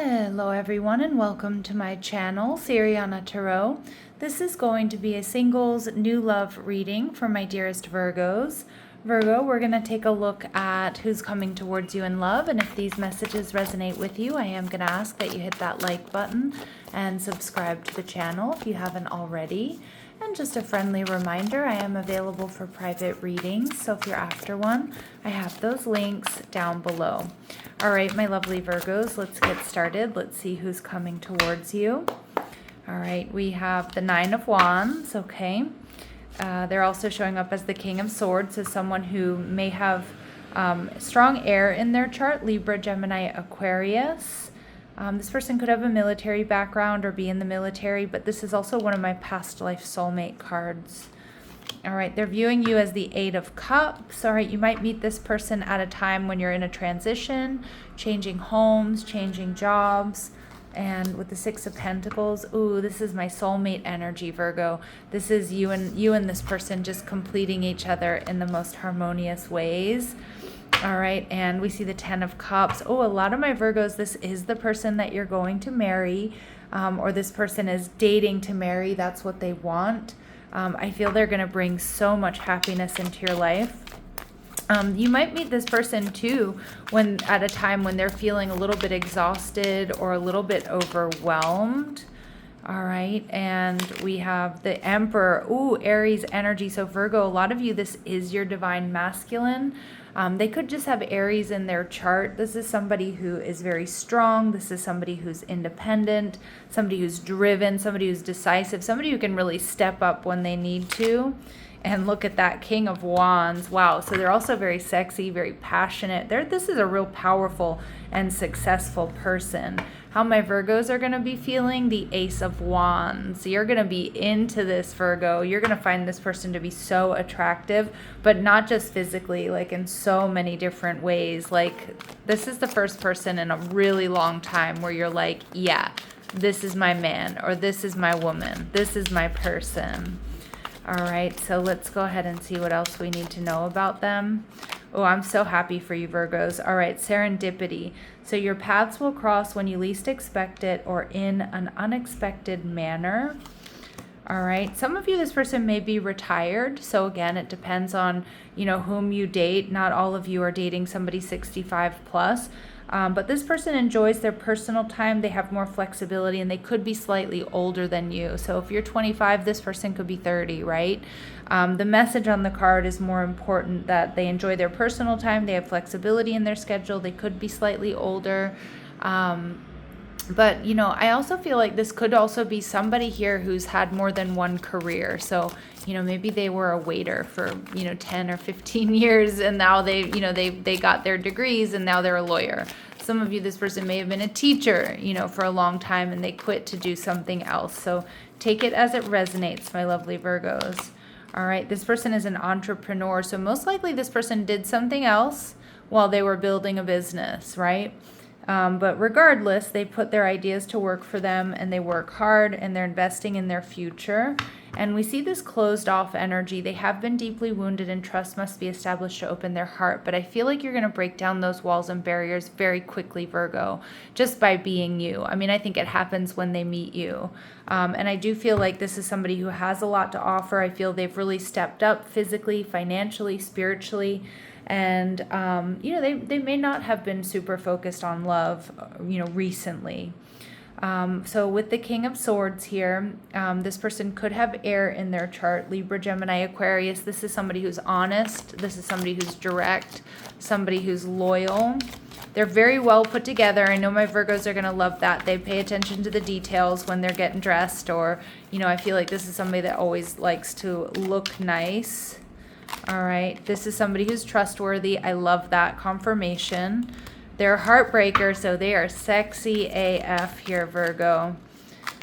Hello everyone and welcome to my channel, Sirianatarot. This is going to be a singles new love reading for my dearest Virgos. Virgo, we're going to take a look at who's coming towards you in love, and if these messages resonate with you, I am going to ask that you hit that like button and subscribe to the channel if you haven't already. And just a friendly reminder, I am available for private readings, so if you're after one, I have those links down below. All right, my lovely Virgos, let's get started. Let's see who's coming towards you. All right, we have the Nine of Wands, okay. They're also showing up as the King of Swords, so someone who may have strong air in their chart, Libra, Gemini, Aquarius. This person could have a military background or be in the military, but this is also one of my past life soulmate cards. All right, they're viewing you as the Eight of Cups. All right, you might meet this person at a time when you're in a transition, changing homes, changing jobs. And with the Six of Pentacles, ooh, this is my soulmate energy, Virgo. This is you and this person just completing each other in the most harmonious ways. All right, and we see the Ten of Cups. Oh, a lot of my Virgos, this is the person that you're going to marry, or this person is dating to marry. That's what they want. I feel they're going to bring so much happiness into your life. You might meet this person too at a time when they're feeling a little bit exhausted or a little bit overwhelmed. All right, and we have the Emperor. Ooh, Aries energy. So Virgo, a lot of you, this is your divine masculine. They could just have Aries in their chart. This is somebody who is very strong. This is somebody who's independent, somebody who's driven, somebody who's decisive, somebody who can really step up when they need to. And look at that King of Wands. Wow. So they're also very sexy, very passionate. This is a real powerful and successful person. How my Virgos are going to be feeling? The Ace of Wands. You're going to be into this, Virgo. You're going to find this person to be so attractive, but not just physically, like in so many different ways. Like this is the first person in a really long time where you're like, yeah, this is my man, or this is my woman. This is my person. All right, so let's go ahead and see what else we need to know about them. Oh, I'm so happy for you, Virgos. All right, serendipity. So your paths will cross when you least expect it or in an unexpected manner. All right, some of you, this person may be retired. So again, it depends on, whom you date. Not all of you are dating somebody 65 plus. But this person enjoys their personal time. They have more flexibility and they could be slightly older than you. So if you're 25, this person could be 30, right? The message on the card is more important that they enjoy their personal time. They have flexibility in their schedule. They could be slightly older. But, I also feel like this could also be somebody here who's had more than one career. So, maybe they were a waiter for, 10 or 15 years and now they got their degrees and now they're a lawyer. Some of you, this person may have been a teacher, for a long time and they quit to do something else. So take it as it resonates, my lovely Virgos. All right, this person is an entrepreneur. So most likely this person did something else while they were building a business, right? But regardless, they put their ideas to work for them and they work hard and they're investing in their future. And we see this closed off energy. They have been deeply wounded and trust must be established to open their heart. But I feel like you're going to break down those walls and barriers very quickly, Virgo, just by being you. I mean, I think it happens when they meet you. And I do feel like this is somebody who has a lot to offer. I feel they've really stepped up physically, financially, spiritually. And, they may not have been super focused on love, recently. So with the King of Swords here, this person could have air in their chart, Libra, Gemini, Aquarius. This is somebody who's honest. This is somebody who's direct, somebody who's loyal. They're very well put together. I know my Virgos are going to love that. They pay attention to the details when they're getting dressed, or, I feel like this is somebody that always likes to look nice. All right, this is somebody who's trustworthy. I love that confirmation. They're a heartbreaker, so they are sexy AF here, Virgo.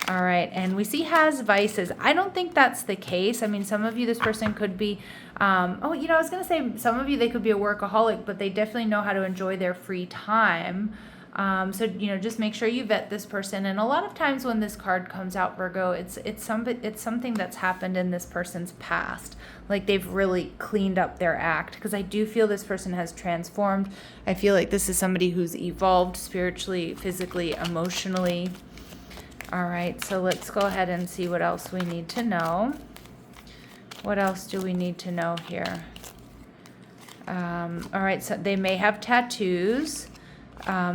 All right, and we see has vices. I don't think that's the case. I mean, some of you, this person could be, I was going to say some of you, they could be a workaholic, but they definitely know how to enjoy their free time. So, just make sure you vet this person. And a lot of times when this card comes out, Virgo, it's something that's happened in this person's past. Like they've really cleaned up their act, because I do feel this person has transformed. I feel like this is somebody who's evolved spiritually, physically, emotionally. All right, so let's go ahead and see what else we need to know. What else do we need to know here? All right, so they may have tattoos.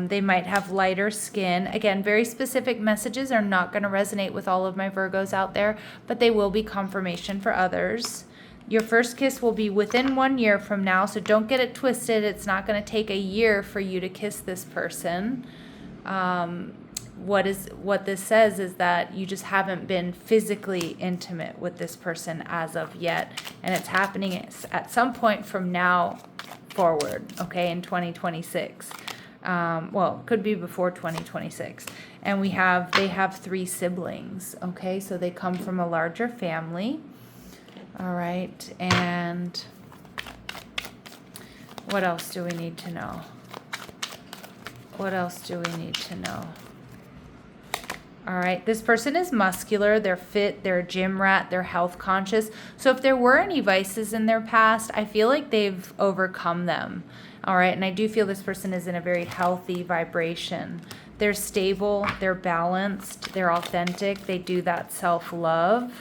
They might have lighter skin. Again, very specific messages are not going to resonate with all of my Virgos out there, but they will be confirmation for others. Your first kiss will be within 1 year from now, so don't get it twisted. It's not going to take a year for you to kiss this person. What this says is that you just haven't been physically intimate with this person as of yet, and it's happening at some point from now forward, okay, in 2026. Well, could be before 2026. And they have 3 siblings, okay? So they come from a larger family. All right, and what else do we need to know? What else do we need to know? All right, this person is muscular, they're fit, they're a gym rat, they're health conscious. So if there were any vices in their past, I feel like they've overcome them. All right, and I do feel this person is in a very healthy vibration. They're stable, they're balanced, they're authentic, they do that self-love,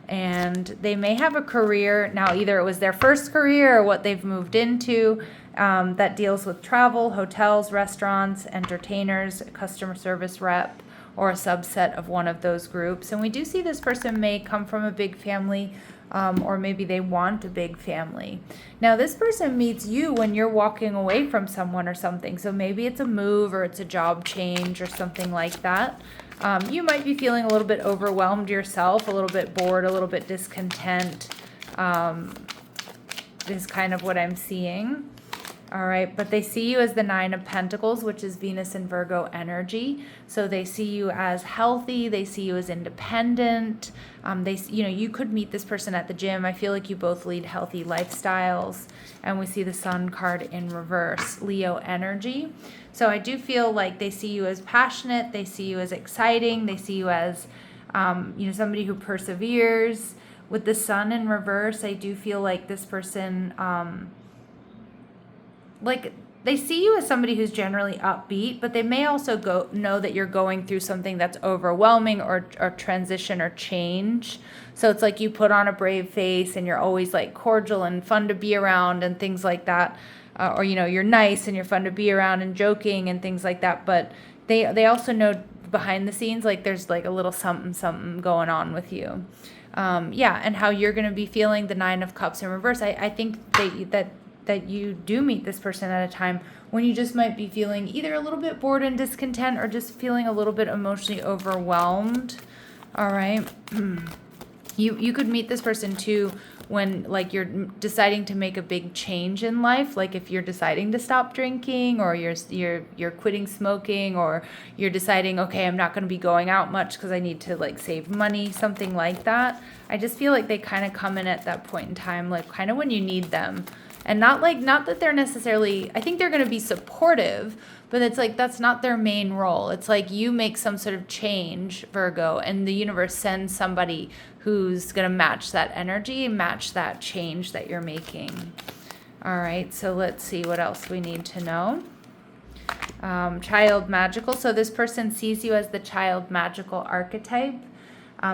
and they may have a career. Now, either it was their first career or what they've moved into that deals with travel, hotels, restaurants, entertainers, customer service rep, or a subset of one of those groups. And we do see this person may come from a big family, or maybe they want a big family. Now, this person meets you when you're walking away from someone or something. So maybe it's a move or it's a job change or something like that. You might be feeling a little bit overwhelmed yourself, a little bit bored, a little bit discontent, is kind of what I'm seeing. All right, but they see you as the 9 of Pentacles, which is Venus and Virgo energy. So they see you as healthy. They see you as independent. You could meet this person at the gym. I feel like you both lead healthy lifestyles. And we see the Sun card in reverse, Leo energy. So I do feel like they see you as passionate. They see you as exciting. They see you as, somebody who perseveres. With the Sun in reverse, I do feel like this person, they see you as somebody who's generally upbeat, but they may also know that you're going through something that's overwhelming or transition or change. So it's like you put on a brave face and you're always like cordial and fun to be around and things like that. Or you're nice and you're fun to be around and joking and things like that. But they also know behind the scenes, like there's like a little something going on with you. And how you're going to be feeling the 9 of Cups in reverse. I think that you do meet this person at a time when you just might be feeling either a little bit bored and discontent or just feeling a little bit emotionally overwhelmed. All right. You could meet this person too when like you're deciding to make a big change in life, like if you're deciding to stop drinking or you're quitting smoking, or you're deciding, okay, I'm not going to be going out much because I need to like save money, something like that. I just feel like they kind of come in at that point in time, like kind of when you need them. And not that they're necessarily, I think they're going to be supportive, but it's like that's not their main role. It's like you make some sort of change, Virgo, and the universe sends somebody who's going to match that energy, match that change that you're making. All right, so let's see what else we need to know. Child magical. So this person sees you as the child magical archetype.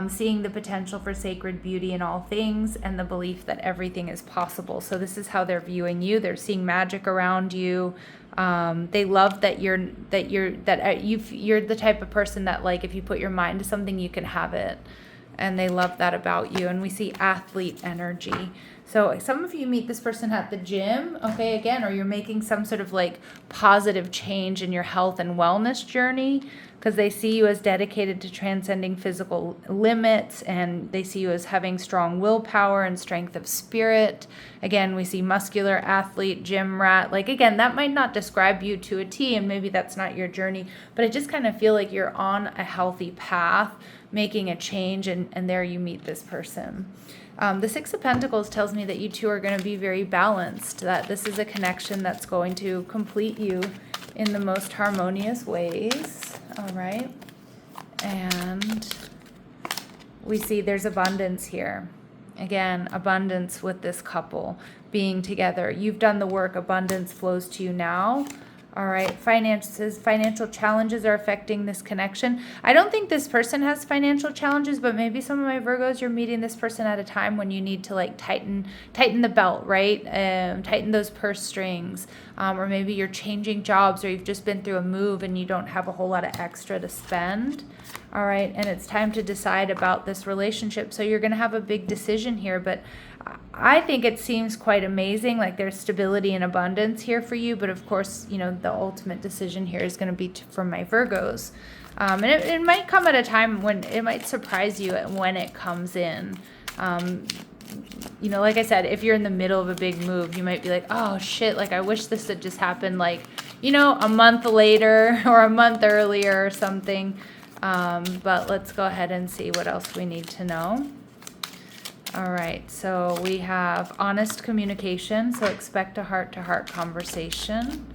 Seeing the potential for sacred beauty in all things and the belief that everything is possible. So this is how they're viewing you. They're seeing magic around you. They love that you're the type of person that like if you put your mind to something, you can have it. And they love that about you. And we see athlete energy. So some of you meet this person at the gym, okay, again, or you're making some sort of like positive change in your health and wellness journey, because they see you as dedicated to transcending physical limits, and they see you as having strong willpower and strength of spirit. Again, we see muscular athlete, gym rat. Like, again, that might not describe you to a T, and maybe that's not your journey, but I just kind of feel like you're on a healthy path, making a change, and there you meet this person. The 6 of Pentacles tells me that you two are going to be very balanced, that this is a connection that's going to complete you in the most harmonious ways. All right. And we see there's abundance here. Again, abundance with this couple being together. You've done the work. Abundance flows to you now. All right. Finances, financial challenges are affecting this connection. I don't think this person has financial challenges, but maybe some of my Virgos, you're meeting this person at a time when you need to like tighten the belt, right? Tighten those purse strings. Or maybe you're changing jobs, or you've just been through a move and you don't have a whole lot of extra to spend. All right. And it's time to decide about this relationship. So you're going to have a big decision here, but I think it seems quite amazing. Like there's stability and abundance here for you. But of course, you know, the ultimate decision here is going to be from my Virgos. And it might come at a time when it might surprise you when it comes in. You know, like I said, if you're in the middle of a big move, you might be like, oh shit, like I wish this had just happened like, you know, a month later or a month earlier or something. But let's go ahead and see what else we need to know. All right, so we have honest communication, so expect a heart-to-heart conversation.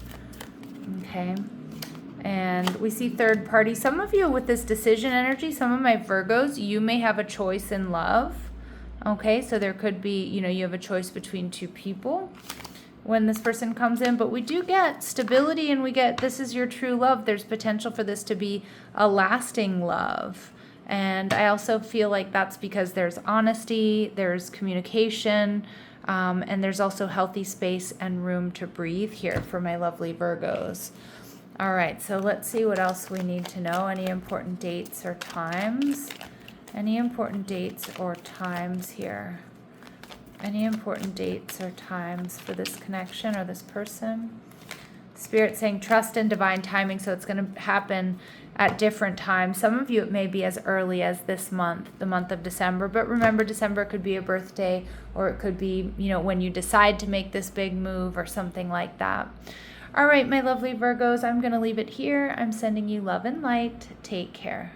Okay, and we see third party. Some of you with this decision energy, some of my Virgos, you may have a choice in love. Okay, so there could be, you know, you have a choice between two people when this person comes in, but we do get stability and we get this is your true love. There's potential for this to be a lasting love. And I also feel like that's because there's honesty, there's communication, and there's also healthy space and room to breathe here for my lovely Virgos. All right, so let's see what else we need to know. Any important dates or times? Any important dates or times here? Any important dates or times for this connection or this person? Spirit saying trust in divine timing, so it's going to happen at different times. Some of you, it may be as early as this month, the month of December. But remember, December could be a birthday, or it could be, you know, when you decide to make this big move or something like that. All right, my lovely Virgos, I'm going to leave it here. I'm sending you love and light. Take care.